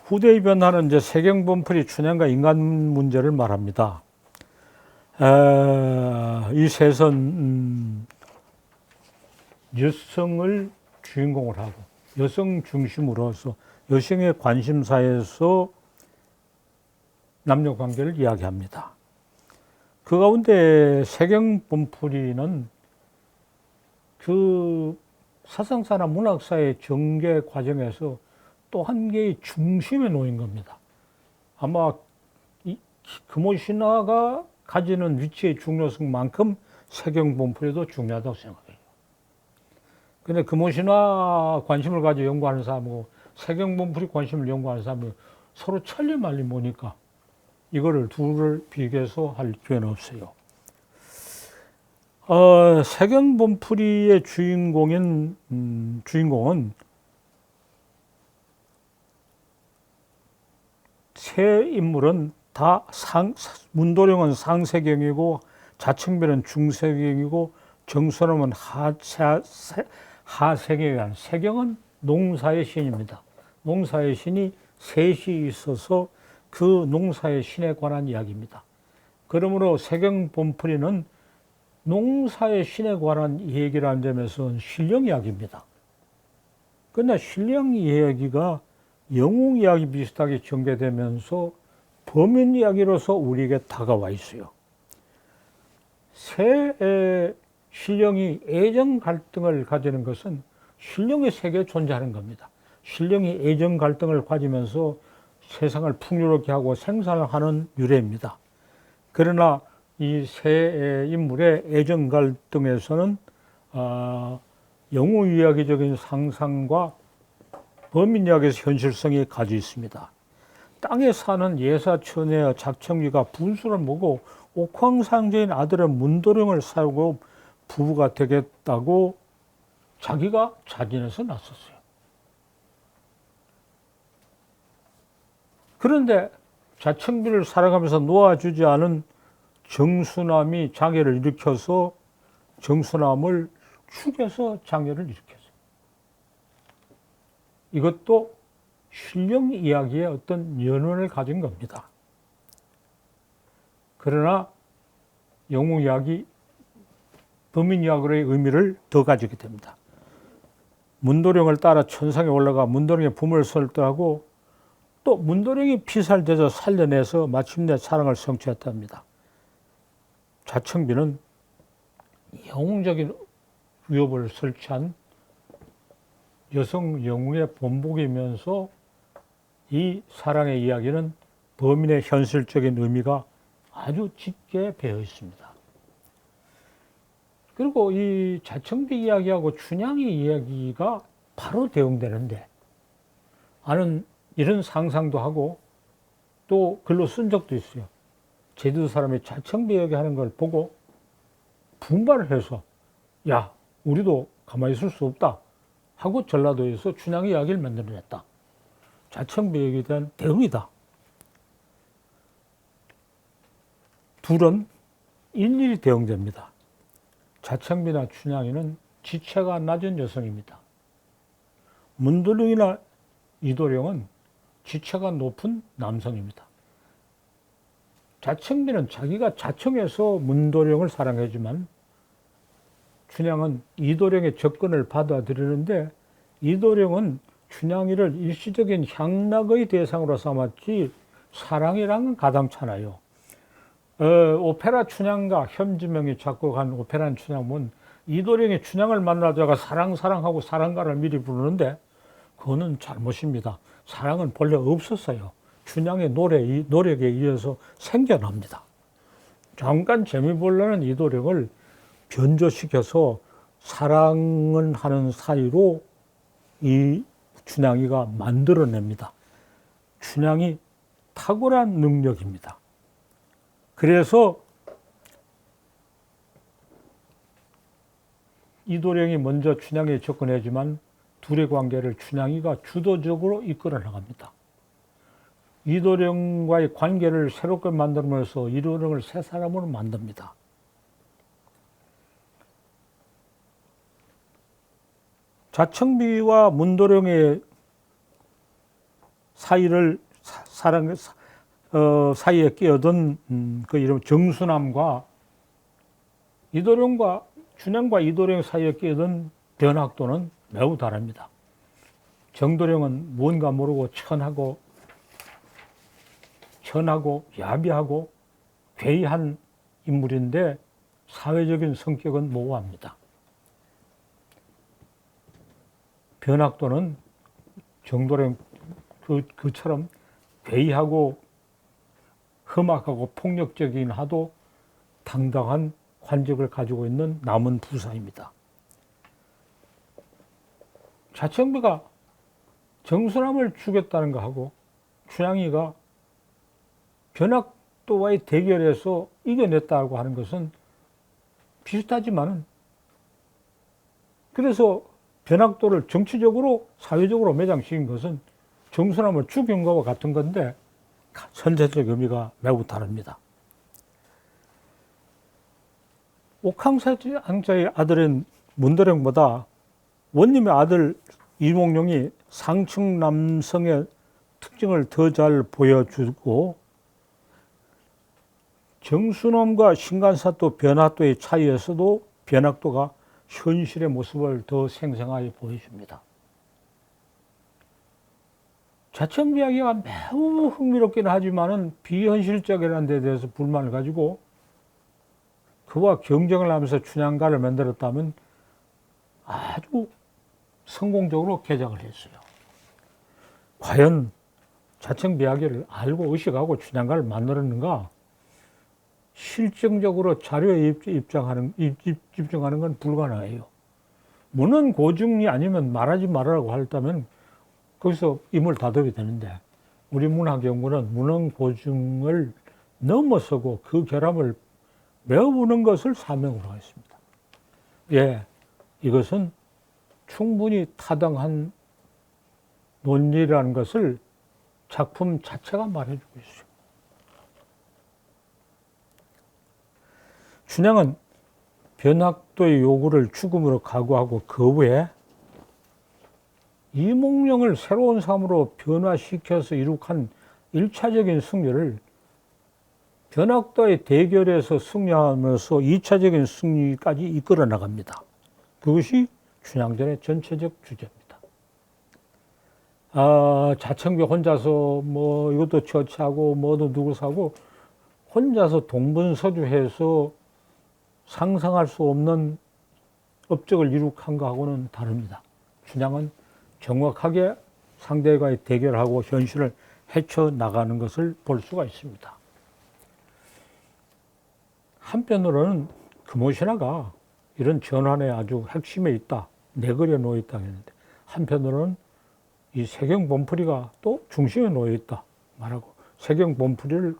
후대의 변화는 이제 세경범풀이 춘향과 인간 문제를 말합니다. 이 셋은 여성을 주인공을 하고 여성 중심으로서 여성의 관심사에서 남녀 관계를 이야기합니다. 그 가운데 세경범풀이는 그 사상사나 문학사의 전개 과정에서 또 한 개의 중심에 놓인 겁니다. 아마 금오신화가 가지는 위치의 중요성만큼 세경범풀이도 중요하다고 생각해요. 근데 금오신화 관심을 가지고 연구하는 사람하고 세경범풀이 관심을 연구하는 사람이 서로 천리말리 모니까 이거를 둘을 비교해서 할 필요는 없어요. 세경범풀이의 주인공은 세 인물은 다 문도령은 상세경이고 자청비는 중세경이고 정선음은 하세경이라는 세경은 농사의 신입니다. 농사의 신이 셋이 있어서 그 농사의 신에 관한 이야기입니다. 그러므로 세경범풀이는 농사의 신에 관한 얘기라는 점에서는 신령 이야기입니다. 그러나 신령 이야기가 영웅 이야기 비슷하게 전개되면서 범인 이야기로서 우리에게 다가와 있어요. 새 신령이 애정 갈등을 가지는 것은 신령의 세계에 존재하는 겁니다. 신령이 애정 갈등을 가지면서 세상을 풍요롭게 하고 생산을 하는 유래입니다. 그러나 이 세 인물의 애정 갈등에서는 영웅 이야기적인 상상과 범인 이야기에서 현실성이 가지고 있습니다. 땅에 사는 예사천의 작청기가 분수를 보고 옥황상제인 아들의 문도령을 사고 부부가 되겠다고 자기가 자진해서 나섰어요. 그런데 자청비를 살아가면서 놓아주지 않은 정수남이 장애를 일으켜서 정수남을 죽여서 장애를 일으켰어요. 이것도 신령 이야기의 어떤 연원을 가진 겁니다. 그러나 영웅 이야기, 범인 이야기의 의미를 더 가지게 됩니다. 문도령을 따라 천상에 올라가 문도령의 부모를 설득하고 또 문도령이 피살돼서 살려내서 마침내 사랑을 성취했답니다. 자청비는 영웅적인 위협을 설치한 여성 영웅의 본보기면서 이 사랑의 이야기는 범인의 현실적인 의미가 아주 짙게 배어 있습니다. 그리고 이 자청비 이야기하고 춘향이 이야기가 바로 대응되는데 나는 이런 상상도 하고 또 글로 쓴 적도 있어요. 제주도 사람이 자청비 이야기하는 걸 보고 분발을 해서 야, 우리도 가만히 있을 수 없다 하고 전라도에서 춘향 이야기를 만들어냈다. 자청비 이야기에 대한 대응이다. 둘은 일일이 대응됩니다. 자청비나 춘향이는 지체가 낮은 여성입니다. 문도령이나 이도령은 지체가 높은 남성입니다. 자청비는 자기가 자청해서 문도령을 사랑하지만 춘향은 이도령의 접근을 받아들이는데 이도령은 춘향이를 일시적인 향락의 대상으로 삼았지 사랑이랑은 가당찮아요. 오페라 춘향가 현지명이 작곡한 오페라 춘향은 이도령이 춘향을 만나다가 사랑하고 사랑가를 미리 부르는데 그거는 잘못입니다. 사랑은 본래 없었어요. 춘향의 노력에 의해서 생겨납니다. 잠깐 재미 보려는 이도령을 변조시켜서 사랑을 하는 사이로 이 춘향이가 만들어냅니다. 춘향이 탁월한 능력입니다. 그래서 이도령이 먼저 춘향이에 접근하지만 둘의 관계를 춘향이가 주도적으로 이끌어 나갑니다. 이도령과의 관계를 새롭게 만들면서 이도령을 새 사람으로 만듭니다. 자청비와 문도령의 사이를 사이에 끼어든 그 이름 정수남과 이도령과 춘향과 이도령 사이에 끼어든 변학도는 매우 다릅니다. 정도령은 뭔가 모르고 천하고 야비하고 괴이한 인물인데 사회적인 성격은 모호합니다. 변학도는 정도령 그처럼 괴이하고 험악하고 폭력적이긴 하도 당당한 관직을 가지고 있는 남은 부사입니다. 자청비가 정수남을 죽였다는 거하고 춘향이가 변학도와의 대결에서 이겨냈다고 하는 것은 비슷하지만은, 그래서 변학도를 정치적으로 사회적으로 매장시킨 것은 정수남을 죽인 것과 같은 건데 선제적 의미가 매우 다릅니다. 옥황사장의 아들인 문도령보다 원님의 아들 이몽룡이 상층 남성의 특징을 더 잘 보여주고, 정수남과 신간사또 변학도의 차이에서도 변학도가 현실의 모습을 더 생생하게 보여줍니다. 자청 이야기가 매우 흥미롭긴 하지만은 비현실적이라는 데 대해서 불만을 가지고 그와 경쟁을 하면서 춘향가를 만들었다면 아주 성공적으로 개작을 했어요. 과연 자청 이야기를 알고 의식하고 춘향가를 만들었는가? 실증적으로 자료에 집중하는 건 불가능해요. 문헌 고증이 아니면 말하지 말라고 했다면 거기서 임을 닫아야 되는데, 우리 문학연구는 문헌 고증을 넘어서고 그 결함을 메워보는 것을 사명으로 하겠습니다. 예, 이것은 충분히 타당한 논리라는 것을 작품 자체가 말해주고 있어요. 춘향은 변학도의 요구를 죽음으로 각오하고 그 후에 이몽룡을 새로운 삶으로 변화시켜서 이룩한 1차적인 승리를 변학도의 대결에서 승리하면서 2차적인 승리까지 이끌어 나갑니다. 그것이 춘향전의 전체적 주제입니다. 자청비 혼자서 뭐 이것도 처치하고 뭐도 누구 사고 혼자서 동분서주해서 상상할 수 없는 업적을 이룩한 것하고는 다릅니다. 춘향은 정확하게 상대와의 대결하고 현실을 헤쳐나가는 것을 볼 수가 있습니다. 한편으로는 금오신화가 이런 전환의 아주 핵심에 있다, 내걸에 놓여 있다 했는데, 한편으로는 이 세경본풀이가 또 중심에 놓여 있다 말하고 세경본풀이를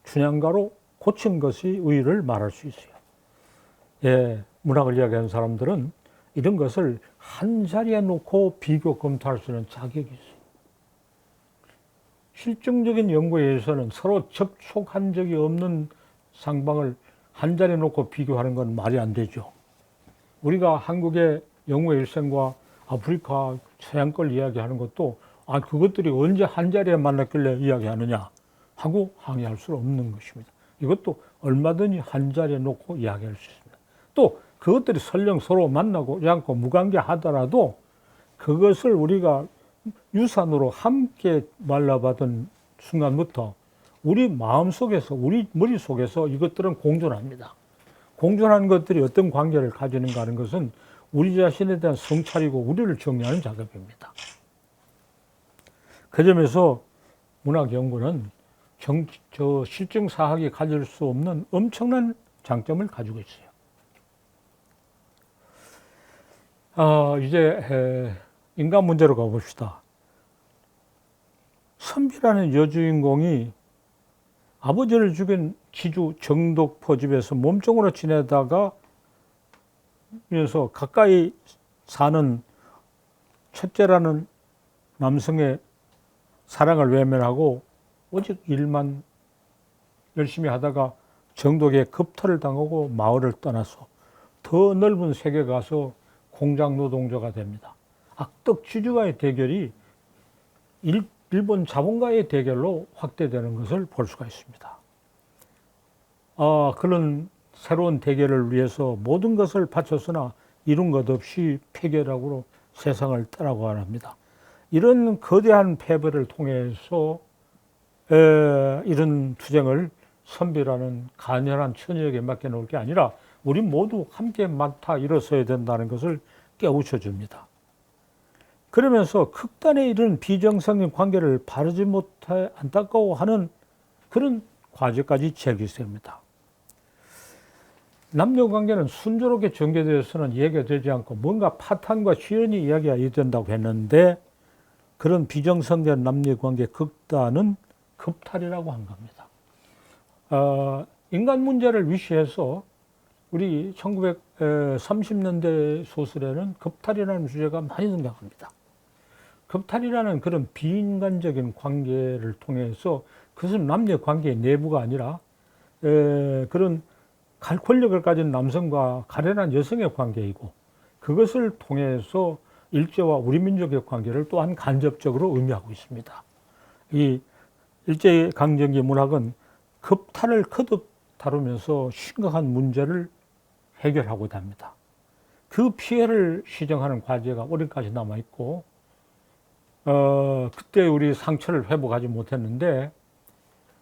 춘향가로 고친 것이 의의를 말할 수 있어요. 예, 문학을 이야기하는 사람들은 이런 것을 한 자리에 놓고 비교 검토할 수 있는 자격이 있어요. 실증적인 연구에 의해서는 서로 접촉한 적이 없는 상방을 한 자리에 놓고 비교하는 건 말이 안 되죠. 우리가 한국의 영웅의 일생과 아프리카 서양 걸 이야기하는 것도 그것들이 언제 한 자리에 만났길래 이야기하느냐 하고 항의할 수 없는 것입니다. 이것도 얼마든지 한 자리에 놓고 이야기할 수 있습니다. 또 그것들이 설령 서로 만나고 않고 무관계하더라도 그것을 우리가 유산으로 함께 말라받은 순간부터 우리 마음속에서, 우리 머릿속에서 이것들은 공존합니다. 공존하는 것들이 어떤 관계를 가지는가 하는 것은 우리 자신에 대한 성찰이고 우리를 정리하는 작업입니다. 그 점에서 문학연구는 실증사학이 가질 수 없는 엄청난 장점을 가지고 있어요. 이제 인간 문제로 가봅시다. 선비라는 여주인공이 아버지를 죽인 지주 정독포 집에서 몸종으로 지내다가 면서 가까이 사는 첫째라는 남성의 사랑을 외면하고 오직 일만 열심히 하다가 정독에 급탈을 당하고 마을을 떠나서 더 넓은 세계에 가서 공장 노동자가 됩니다. 악덕 지주와의 대결이 일본 자본가의 대결로 확대되는 것을 볼 수가 있습니다. 그런 새로운 대결을 위해서 모든 것을 바쳤으나 이룬 것 없이 패결하고 세상을 떠나고 합니다. 이런 거대한 패배를 통해서 이런 투쟁을 선비라는 가련한 처녀에게 맡겨놓을 게 아니라 우리 모두 함께 맡아 일어서야 된다는 것을 깨우쳐 줍니다. 그러면서 극단에 이른 비정상적인 관계를 바르지 못해 안타까워하는 그런 과제까지 제기됩니다. 남녀 관계는 순조롭게 전개되어서는 이야기가 되지 않고 뭔가 파탄과 시련이 이야기가 된다고 했는데 그런 비정상적인 남녀 관계 극단은 급탈이라고 한 겁니다. 인간 문제를 위시해서 우리 1930년대 소설에는 급탈이라는 주제가 많이 등장합니다. 급탈이라는 그런 비인간적인 관계를 통해서 그것은 남녀 관계의 내부가 아니라 그런 권력을 가진 남성과 가련한 여성의 관계이고 그것을 통해서 일제와 우리 민족의 관계를 또한 간접적으로 의미하고 있습니다. 이 일제강점기 문학은 급탈을 거듭 다루면서 심각한 문제를 해결하고자 합니다. 그 피해를 시정하는 과제가 오늘까지 남아있고 그때 우리 상처를 회복하지 못했는데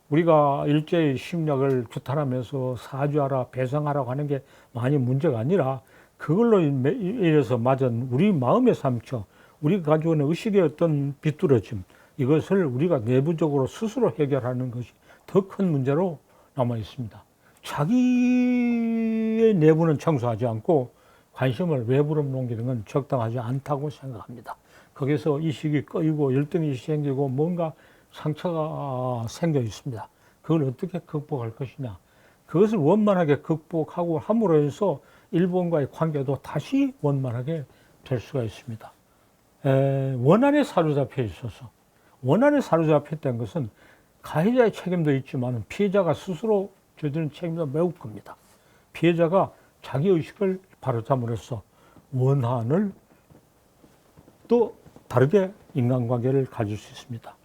우리가 일제의 심력을 규탄하면서 사죄하라 배상하라고 하는 게 많이 문제가 아니라 그걸로 인해서 맞은 우리 마음의 상처, 우리가 가지고 있는 의식의 어떤 비뚤어짐 이것을 우리가 내부적으로 스스로 해결하는 것이 더 큰 문제로 남아 있습니다. 자기의 내부는 청소하지 않고 관심을 외부로 넘기는 건 적당하지 않다고 생각합니다. 거기서 이식이 꺼이고 열등이 생기고 뭔가 상처가 생겨 있습니다. 그걸 어떻게 극복할 것이냐. 그것을 원만하게 극복하고 함으로 해서 일본과의 관계도 다시 원만하게 될 수가 있습니다. 원한에 사로잡혀 있어서 원한에 사로잡혔다는 것은 가해자의 책임도 있지만 피해자가 스스로 저지른 책임도 매우 큽니다. 피해자가 자기의식을 바로잡음으로써 원한을 또 다르게 인간관계를 가질 수 있습니다.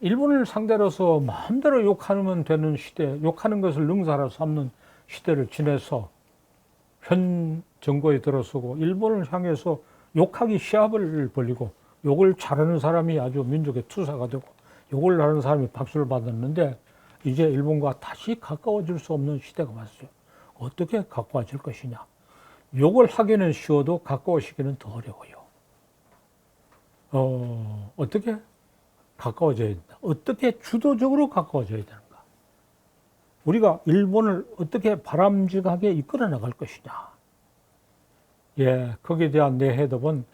일본을 상대로서 마음대로 욕하면 되는 시대, 욕하는 것을 능사로 삼는 시대를 지내서 현 정부에 들어서고 일본을 향해서 욕하기 시합을 벌이고 욕을 잘하는 사람이 아주 민족의 투사가 되고 욕을 하는 사람이 박수를 받았는데 이제 일본과 다시 가까워질 수 없는 시대가 왔어요. 어떻게 가까워질 것이냐. 욕을 하기는 쉬워도 가까워지기는 더 어려워요. 어떻게 가까워져야 된다. 어떻게 주도적으로 가까워져야 되는가. 우리가 일본을 어떻게 바람직하게 이끌어 나갈 것이냐. 거기에 대한 내 해답은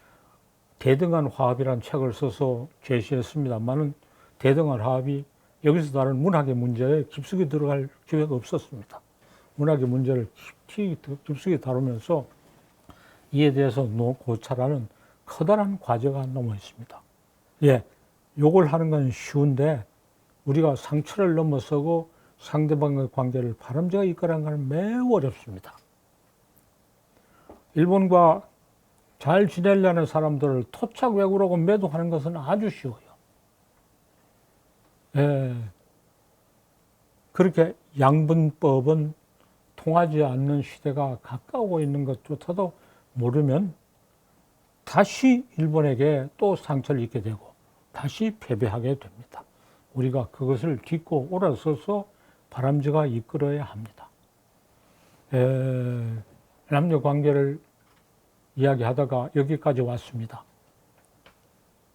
대등한 화합이라는 책을 써서 제시했습니다만은 대등한 화합이 여기서 다른 문학의 문제에 깊숙이 들어갈 기회가 없었습니다. 문학의 문제를 깊숙이 다루면서 이에 대해서 고찰하는 커다란 과제가 남아 있습니다. 욕을 하는 건 쉬운데 우리가 상처를 넘어서고 상대방의 관계를 바람직하게 이끌어가는 건 매우 어렵습니다. 일본과 잘 지내려는 사람들을 토착 외구라고 매도하는 것은 아주 쉬워요. 그렇게 양분법은 통하지 않는 시대가 가까우고 있는 것조차도 모르면 다시 일본에게 또 상처를 입게 되고 다시 패배하게 됩니다. 우리가 그것을 딛고 올아서서 바람직하게 이끌어야 합니다. 남녀 관계를 이야기하다가 여기까지 왔습니다.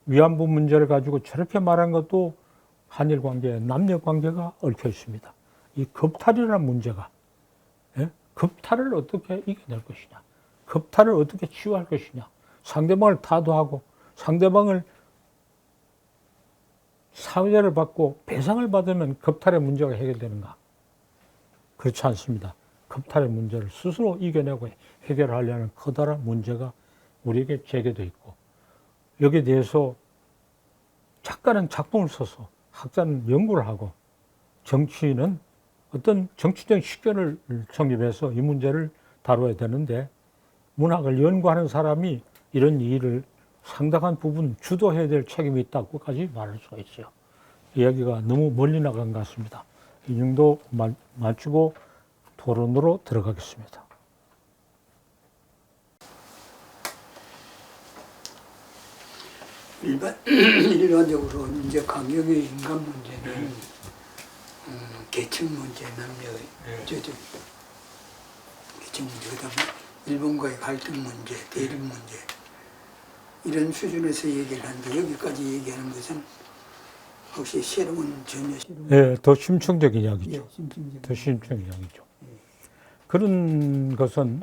위안부 문제를 가지고 저렇게 말한 것도 한일 관계에 남녀 관계가 얽혀 있습니다. 이 급탈이라는 문제가 급탈을 어떻게 이겨낼 것이냐, 급탈을 어떻게 치유할 것이냐, 상대방을 타도하고 상대방을 사죄를 받고 배상을 받으면 급탈의 문제가 해결되는가? 그렇지 않습니다. 급탈의 문제를 스스로 이겨내고 해결하려는 커다란 문제가 우리에게 제기되어 있고 여기에 대해서 작가는 작품을 써서 학자는 연구를 하고 정치인은 어떤 정치적 식견을 성립해서 이 문제를 다뤄야 되는데 문학을 연구하는 사람이 이런 일을 상당한 부분 주도해야 될 책임이 있다고까지 말할 수가 있어요. 이야기가 너무 멀리 나간 것 같습니다. 이 정도 마치고 토론으로 들어가겠습니다. 일반적으로 이제 강경의 인간 문제는 계층 문제, 남녀의 계층 문제, 그다음에 일본과의 갈등 문제, 대립 문제 이런 수준에서 얘기를 하는데 여기까지 얘기하는 것은 혹시 전혀 새로운 예, 더 심층적인 이야기죠. 예, 심층적인 더 심층적인 이야기죠. 그런 것은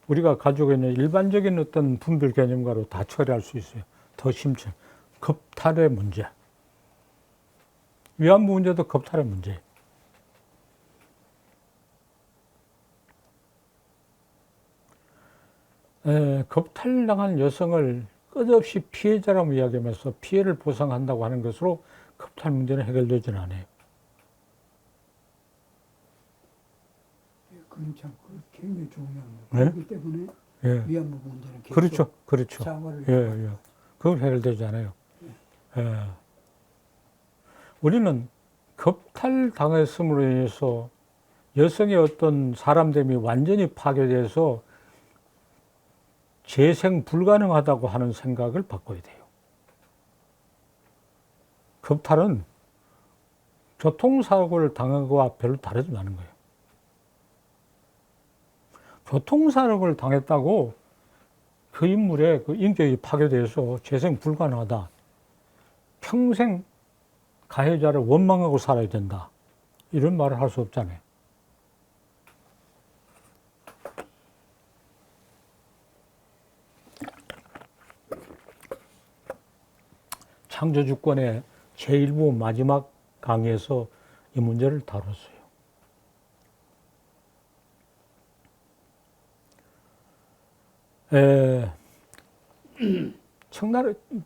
우리가 가지고 있는 일반적인 어떤 분별 개념과로 다 처리할 수 있어요. 더 심층. 겁탈의 문제. 위안부 문제도 겁탈의 문제. 겁탈당한 여성을 끝없이 피해자라고 이야기하면서 피해를 보상한다고 하는 것으로 겁탈 문제는 해결되지는 않아요. 그건 참 굉장히 중요합니다. 네? 그렇기 때문에 예. 위안부 문제는 계속 그렇죠. 그렇죠. 사과를 예, 예. 그건 해결되지 않아요. 예. 우리는 겁탈당했음으로 인해서 여성의 어떤 사람됨이 완전히 파괴돼서 재생 불가능하다고 하는 생각을 바꿔야 돼요. 겁탈은 교통사고를 당한 것과 별로 다르지 않은 거예요. 교통사고를 당했다고 그 인물의 그 인격이 파괴돼서 재생 불가능하다. 평생 가해자를 원망하고 살아야 된다. 이런 말을 할 수 없잖아요. 창조주권의 제1부 마지막 강의에서 이 문제를 다뤘어요.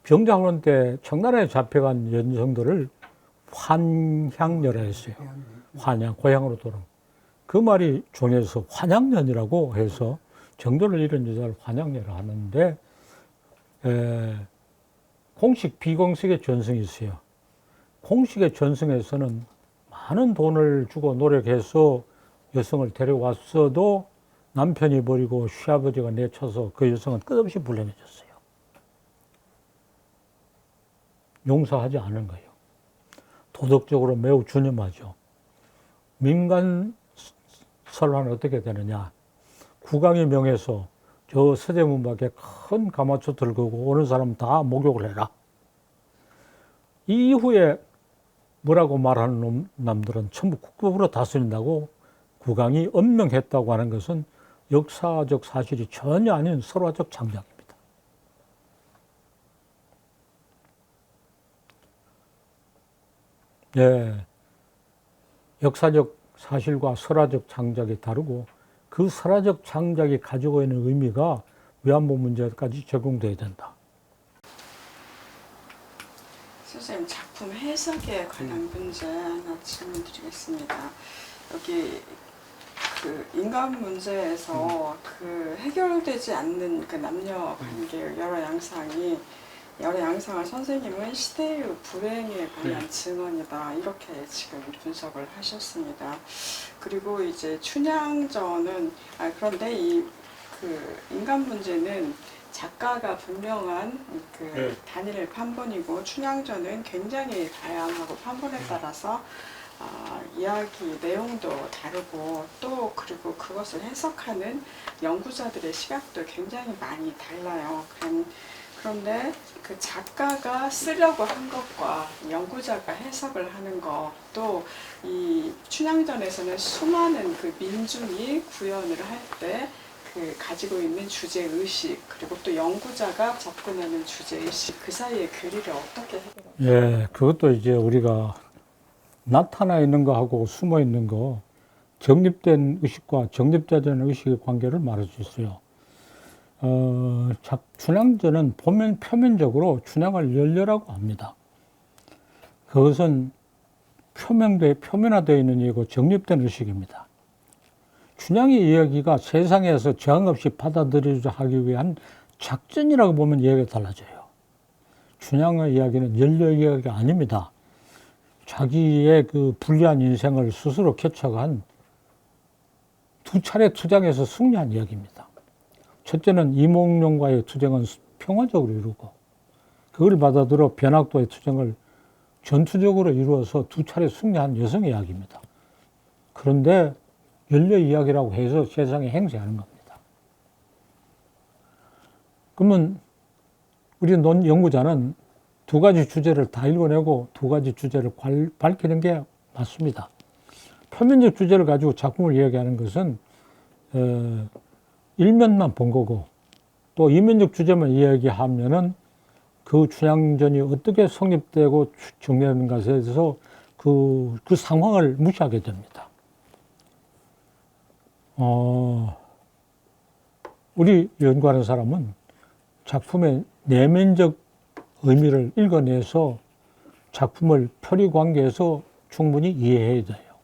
병자호란 때 청나라에 잡혀간 여성들을 환향녀라 했어요. 환향, 고향으로 돌아온. 그 말이 종에서 환향년이라고 해서 정도를 잃은 여자를 환향녀라 하는데, 공식, 비공식의 전승이 있어요. 공식의 전승에서는 많은 돈을 주고 노력해서 여성을 데려왔어도 남편이 버리고 시아버지가 내쳐서 그 여성은 끝없이 불행해졌어요. 용서하지 않은 거예요. 도덕적으로 매우 준엄하죠. 민간 설화는 어떻게 되느냐. 국왕의 명에서 저 서대문 밖에 큰 가마초 들고 오는 사람 다 목욕을 해라. 이 이후에 뭐라고 말하는 남들은 전부 국법으로 다스린다고 국왕이 엄명했다고 하는 것은 역사적 사실이 전혀 아닌 설화적 창작입니다. 네. 역사적 사실과 설화적 창작이 다르고 그 설화적 창작이 가지고 있는 의미가 위안부 문제까지 적용돼야 된다. 선생님, 작품 해석에 관한 문제 하나 질문 드리겠습니다. 여기 그 인간 문제에서 그 해결되지 않는 그 남녀 관계의 여러 양상을 선생님은 시대의 불행에 관한 증언이다, 이렇게 지금 분석을 하셨습니다. 그리고 이제 춘향전은 그런데 이 그 인간 문제는 작가가 분명한 그 단일 판본이고 춘향전은 굉장히 다양하고 판본에 따라서 이야기 내용도 다르고 또 그리고 그것을 해석하는 연구자들의 시각도 굉장히 많이 달라요. 그런데 그 작가가 쓰려고 한 것과 연구자가 해석을 하는 것, 또 이 춘향전에서는 수많은 그 민중이 구현을 할 때 그 가지고 있는 주제의식, 그리고 또 연구자가 접근하는 주제의식, 그 사이의 괴리를 어떻게 해결하나요? 예, 그것도 이제 우리가 나타나 있는 거하고 숨어 있는 거, 정립된 의식과 정립되지 않은 의식의 관계를 말할 수 있어요. 춘향전은 보면 표면적으로 춘향을 열려라고 합니다. 그것은 표면화되어 있는 이고 정립된 의식입니다. 춘향의 이야기가 세상에서 저항 없이 받아들이자 하기 위한 작전이라고 보면 이야기가 달라져요. 춘향의 이야기는 연려 이야기가 아닙니다. 자기의 그 불리한 인생을 스스로 개척한 두 차례 투쟁에서 승리한 이야기입니다. 첫째는 이몽룡과의 투쟁은 평화적으로 이루고 그걸 받아들여 변학도의 투쟁을 전투적으로 이루어서 두 차례 승리한 여성의 이야기입니다. 그런데 연려 이야기라고 해서 세상에 행세하는 겁니다. 그러면 우리 연구자는 두 가지 주제를 다 읽어내고 두 가지 주제를 밝히는 게 맞습니다. 표면적 주제를 가지고 작품을 이야기하는 것은 일면만 본 거고 또 이면적 주제만 이야기하면은 그 춘향전이 어떻게 성립되고 정리하는 것에 대해서 그 상황을 무시하게 됩니다. 우리 연구하는 사람은 작품의 내면적 의미를 읽어내서 작품을 표리 관계에서 충분히 이해해야 돼요.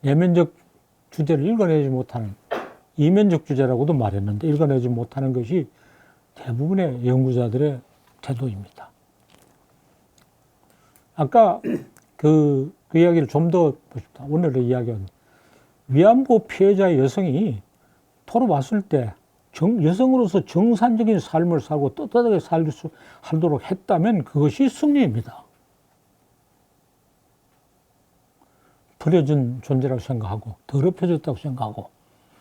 내면적 주제를 읽어내지 못하는, 이면적 주제라고도 말했는데 읽어내지 못하는 것이 대부분의 연구자들의 태도입니다. 아까 그 이야기를 좀 더 보십시다. 오늘의 이야기는 위안부 피해자의 여성이 돌아왔을 때 여성으로서 정상적인 삶을 살고 떳떳하게 살도록 했다면 그것이 승리입니다. 버려진 존재라고 생각하고 더럽혀졌다고 생각하고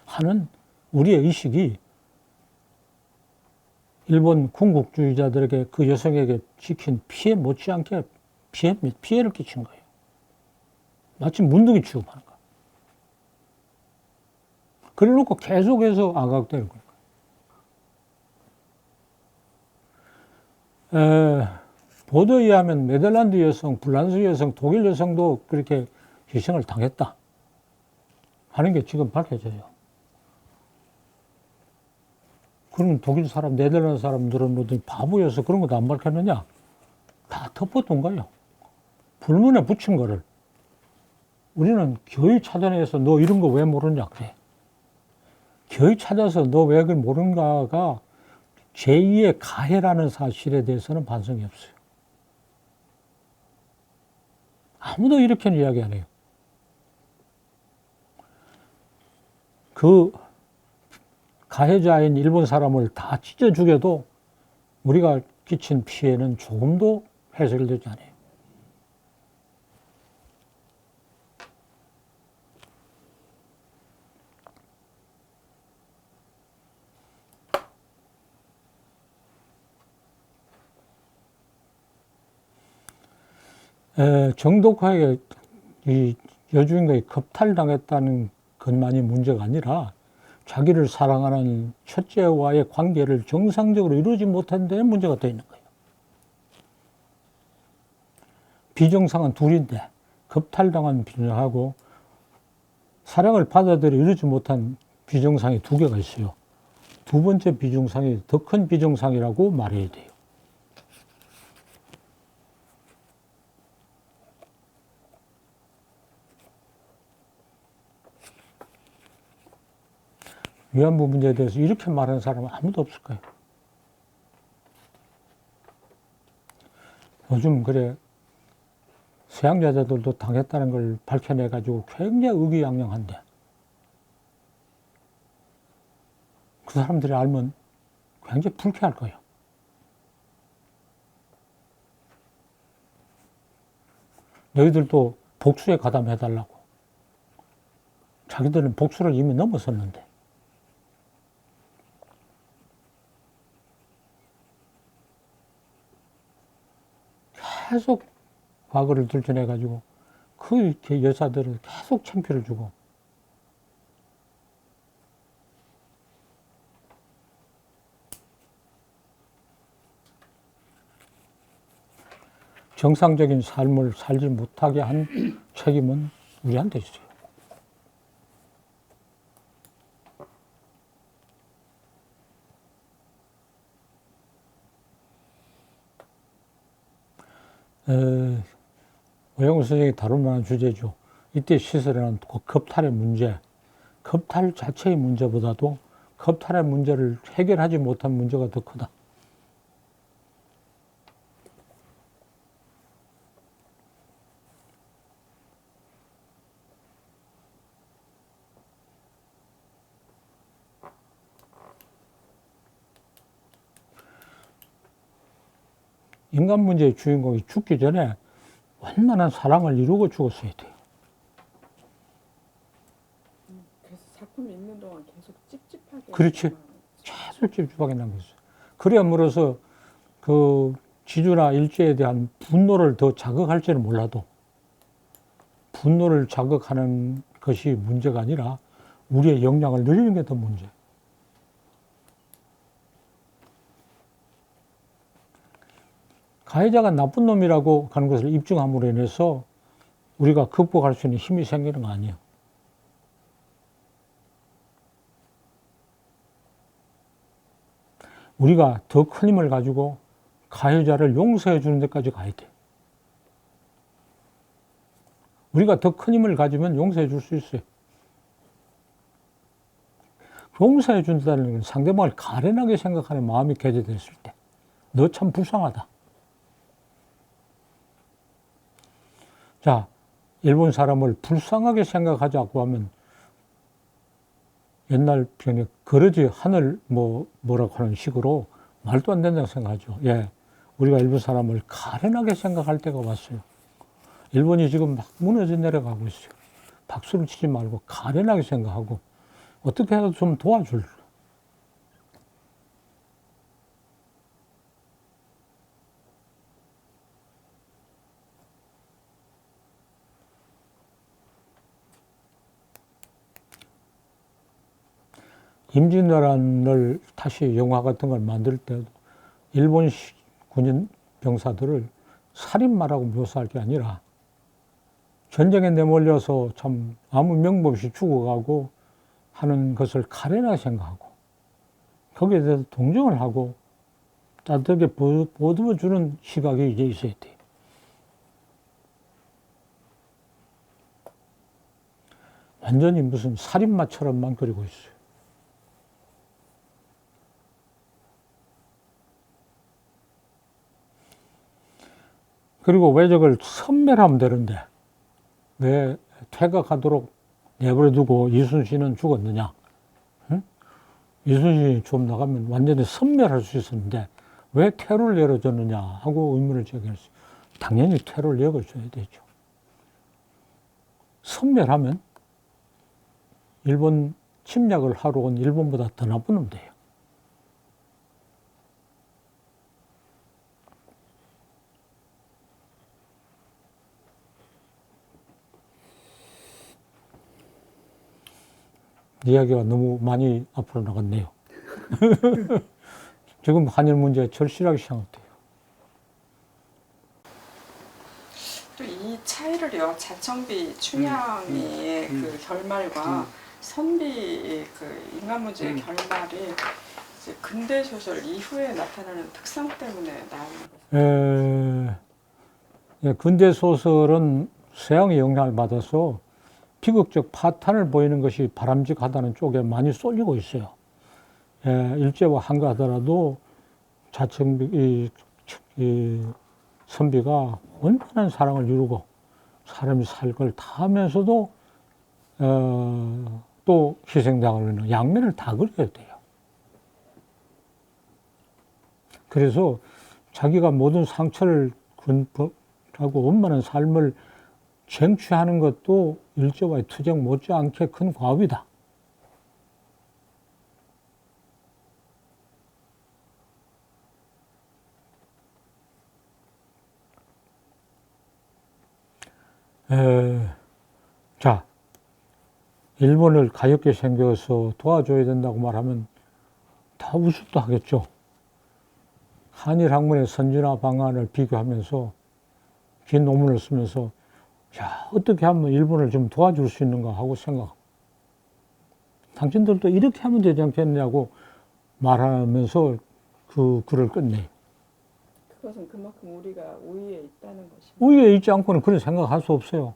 하는 우리의 의식이 일본 군국주의자들에게 그 여성에게 지킨 피해 못지않게 피해를 끼친 거예요. 마치 문둥이 취급하는 거예요. 그래 놓고 계속해서 악악되는 거예요. 보도에 의하면 네덜란드 여성, 프랑스 여성, 독일 여성도 그렇게 희생을 당했다 하는 게 지금 밝혀져요. 그럼 독일 사람, 네덜란드 사람들은 뭐든 바보여서 그런 것도 안 밝혔느냐? 다 덮어둔 거예요. 불문에 붙인 거를. 우리는 교의 찾아내서 너 이런 거 왜 모르냐 그래. 교의 찾아서 너 왜 그걸 모르는가가 제2의 가해라는 사실에 대해서는 반성이 없어요. 아무도 이렇게는 이야기 안 해요. 그 가해자인 일본 사람을 다 찢어 죽여도 우리가 끼친 피해는 조금도 해결되지 않아요. 정독하게 이 여주인공이 겁탈당했다는 것만이 문제가 아니라 자기를 사랑하는 첫째와의 관계를 정상적으로 이루지 못한 데 문제가 더 있는 거예요. 비정상은 둘인데 겁탈당한 비정상하고 사랑을 받아들여 이루지 못한 비정상이 두 개가 있어요. 두 번째 비정상이 더 큰 비정상이라고 말해야 돼요. 위안부 문제에 대해서 이렇게 말하는 사람은 아무도 없을 거예요. 요즘 그래 서양 여자들도 당했다는 걸 밝혀내가지고 굉장히 의기양양한데 그 사람들이 알면 굉장히 불쾌할 거예요. 너희들도 복수에 가담해달라고. 자기들은 복수를 이미 넘어섰는데. 계속 과거를 들춰내가지고 그 여자들을 계속 창피를 주고 정상적인 삶을 살지 못하게 한 책임은 우리한테 있어요. 오영훈 선생님이 다룰 만한 주제죠. 이때 시설에는 겁탈의 문제, 겁탈 자체의 문제보다도 겁탈의 문제를 해결하지 못한 문제가 더 크다. 인간 문제의 주인공이 죽기 전에 원만한 사랑을 이루고 죽었어야 돼요. 그래서 작품 읽는 동안 계속 찝찝하게. 그렇지. 계속 찝찝하게 남겼어요. 그래야므로써 그 지주나 일제에 대한 분노를 더 자극할지는 몰라도 분노를 자극하는 것이 문제가 아니라 우리의 역량을 늘리는 게 더 문제. 가해자가 나쁜 놈이라고 하는 것을 입증함으로 인해서 우리가 극복할 수 있는 힘이 생기는 거 아니에요. 우리가 더 큰 힘을 가지고 가해자를 용서해 주는 데까지 가야 돼. 우리가 더 큰 힘을 가지면 용서해 줄 수 있어요. 용서해 준다는 건 상대방을 가련하게 생각하는 마음이 개재됐을 때, 너 참 불쌍하다. 자, 일본 사람을 불쌍하게 생각하자고 하면 옛날 편에 그러지 하늘 뭐라고 하는 식으로 말도 안 된다고 생각하죠. 예, 우리가 일본 사람을 가련하게 생각할 때가 왔어요. 일본이 지금 막 무너져 내려가고 있어요. 박수를 치지 말고 가련하게 생각하고 어떻게 해서 좀 도와줄. 임진왜란을 다시 영화 같은 걸 만들 때도 일본 군인 병사들을 살인마라고 묘사할 게 아니라 전쟁에 내몰려서 참 아무 명분 없이 죽어가고 하는 것을 가련하게 생각하고 거기에 대해서 동정을 하고 따뜻하게 보듬어주는 시각이 이제 있어야 돼요. 완전히 무슨 살인마처럼만 그리고 있어요. 그리고 왜적을 섬멸하면 되는데 왜 퇴각하도록 내버려두고 이순신은 죽었느냐? 응? 이순신이 좀 나가면 완전히 섬멸할 수 있었는데 왜 퇴로를 열어줬느냐 하고 의문을 제기했어요. 당연히 퇴로를 열어줘야 되죠. 섬멸하면 일본 침략을 하러 온 일본보다 더 나쁜 놈 돼요. 이야기가 너무 많이 앞으로 나갔네요. 지금 한일 문제에 절실하게 생각돼요. 또 이 차이를요, 자청비 춘향의 그 결말과 선비 그 인간 문제의 결말이 이제 근대 소설 이후에 나타나는 특성 때문에 나오는 거죠. 근대 소설은 서양의 영향을 받아서 비극적 파탄을 보이는 것이 바람직하다는 쪽에 많이 쏠리고 있어요. 일제와 한가하더라도 자청비, 이 선비가 온전한 사랑을 이루고 사람이 살 걸 다 하면서도 또 희생당하는 양면을 다 그려야 돼요. 그래서 자기가 모든 상처를 근본하고 원만한 삶을 쟁취하는 것도 일제와의 투쟁 못지않게 큰 과업이다. 자, 일본을 가엾게 생겨서 도와줘야 된다고 말하면 다 우습도 하겠죠. 한일 학문의 선진화 방안을 비교하면서 긴 논문을 쓰면서 야, 어떻게 하면 일본을 좀 도와줄 수 있는가 하고 생각하고 당신들도 이렇게 하면 되지 않겠냐고 말하면서 그 글을 끝내요. 그것은 그만큼 우리가 우위에 있다는 것입니다. 우위에 있지 않고는 그런 생각할 수 없어요.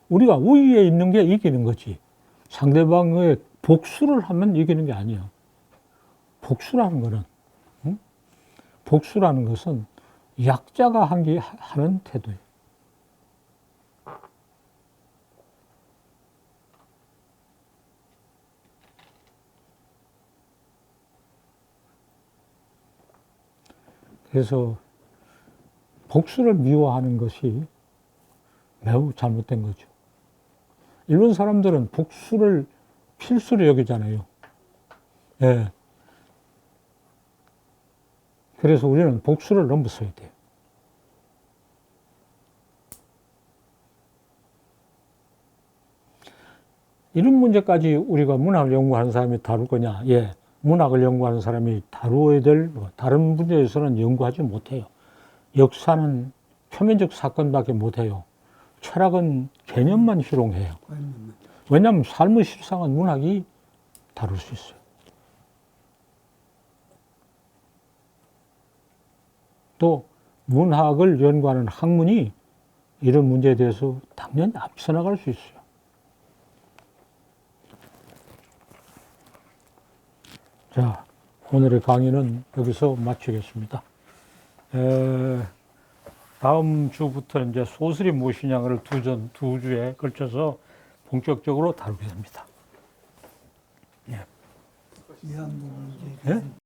우리가 우위에 있는 게 이기는 거지. 상대방의 복수를 하면 이기는 게 아니에요. 복수라는 거는, 복수라는 것은 약자가 하는 태도예요. 그래서 복수를 미워하는 것이 매우 잘못된 거죠. 일본 사람들은 복수를 필수로 여기잖아요. 예. 그래서 우리는 복수를 넘어서야 돼요. 이런 문제까지 우리가 문학을 연구하는 사람이 다룰 거냐? 예. 문학을 연구하는 사람이 다루어야 될 다른 분야에서는 연구하지 못해요. 역사는 표면적 사건밖에 못해요. 철학은 개념만 희롱해요. 왜냐하면 삶의 실상은 문학이 다룰 수 있어요. 또 문학을 연구하는 학문이 이런 문제에 대해서 당연히 앞서 나갈 수 있어요. 자, 오늘의 강의는 여기서 마치겠습니다. 다음 주부터 이제 소설이 무엇이냐를 두 주에 걸쳐서 본격적으로 다루게 됩니다. 예. 위안부 문제. 예?